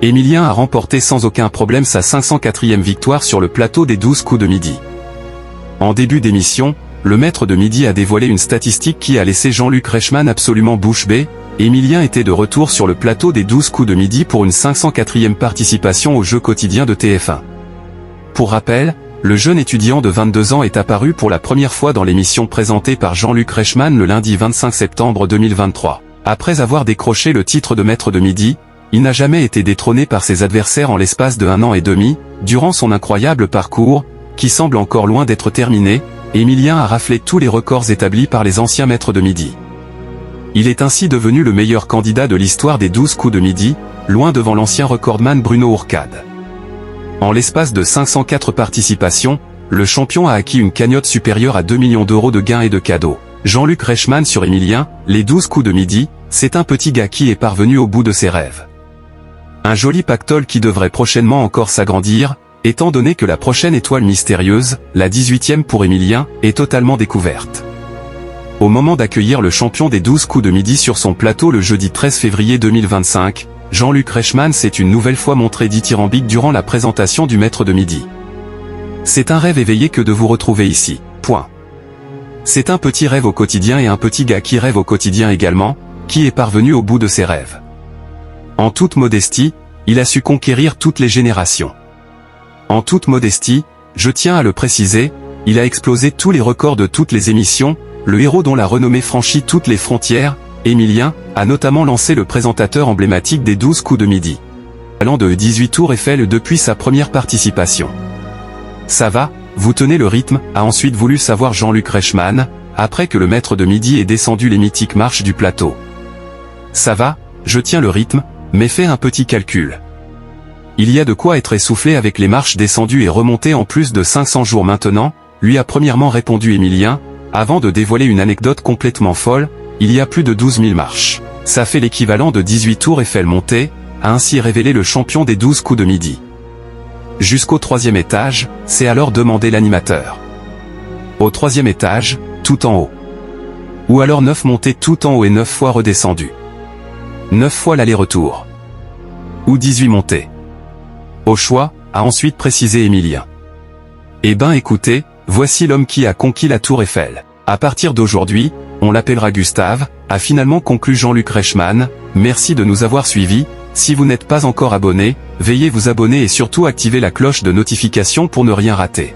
Emilien a remporté sans aucun problème sa 504e victoire sur le plateau des 12 coups de midi. En début d'émission, le maître de midi a dévoilé une statistique qui a laissé Jean-Luc Reichmann absolument bouche bée. Emilien était de retour sur le plateau des 12 coups de midi pour une 504e participation au jeu quotidien de TF1. Pour rappel, le jeune étudiant de 22 ans est apparu pour la première fois dans l'émission présentée par Jean-Luc Reichmann le lundi 25 septembre 2023. Après avoir décroché le titre de maître de midi, il n'a jamais été détrôné par ses adversaires en l'espace de 1 an et demi. Durant son incroyable parcours, qui semble encore loin d'être terminé, Emilien a raflé tous les records établis par les anciens maîtres de midi. Il est ainsi devenu le meilleur candidat de l'histoire des 12 coups de midi, loin devant l'ancien recordman Bruno Ourcade. En l'espace de 504 participations, le champion a acquis une cagnotte supérieure à 2 millions d'euros de gains et de cadeaux. Jean-Luc Reichmann sur Emilien, les 12 coups de midi, c'est un petit gars qui est parvenu au bout de ses rêves. Un joli pactole qui devrait prochainement encore s'agrandir, étant donné que la prochaine étoile mystérieuse, la 18e pour Emilien, est totalement découverte. Au moment d'accueillir le champion des 12 coups de midi sur son plateau le jeudi 13 février 2025, Jean-Luc Reichmann s'est une nouvelle fois montré dithyrambique durant la présentation du maître de midi. C'est un rêve éveillé que de vous retrouver ici. Point. C'est un petit rêve au quotidien et un petit gars qui rêve au quotidien également, qui est parvenu au bout de ses rêves. En toute modestie, il a su conquérir toutes les générations. En toute modestie, je tiens à le préciser, il a explosé tous les records de toutes les émissions, le héros dont la renommée franchit toutes les frontières, Emilien, a notamment lancé le présentateur emblématique des 12 coups de midi. Allant de 18 tours Eiffel depuis sa première participation. Ça va, vous tenez le rythme, a ensuite voulu savoir Jean-Luc Reichmann, après que le maître de midi ait descendu les mythiques marches du plateau. Ça va, je tiens le rythme, mais fais un petit calcul. Il y a de quoi être essoufflé avec les marches descendues et remontées en plus de 500 jours maintenant, lui a premièrement répondu Emilien, avant de dévoiler une anecdote complètement folle, il y a plus de 12 000 marches. Ça fait l'équivalent de 18 tours Eiffel montés, a ainsi révélé le champion des 12 coups de midi. Jusqu'au 3e étage, s'est alors demandé l'animateur. Au 3e étage, tout en haut. Ou alors 9 montées tout en haut et 9 fois redescendues. 9 fois l'aller-retour. Ou 18 montées. Au choix, a ensuite précisé Emilien. Eh ben écoutez, voici l'homme qui a conquis la tour Eiffel. À partir d'aujourd'hui, on l'appellera Gustave, a finalement conclu Jean-Luc Reichmann. Merci de nous avoir suivis. Si vous n'êtes pas encore abonné, veuillez vous abonner et surtout activer la cloche de notification pour ne rien rater.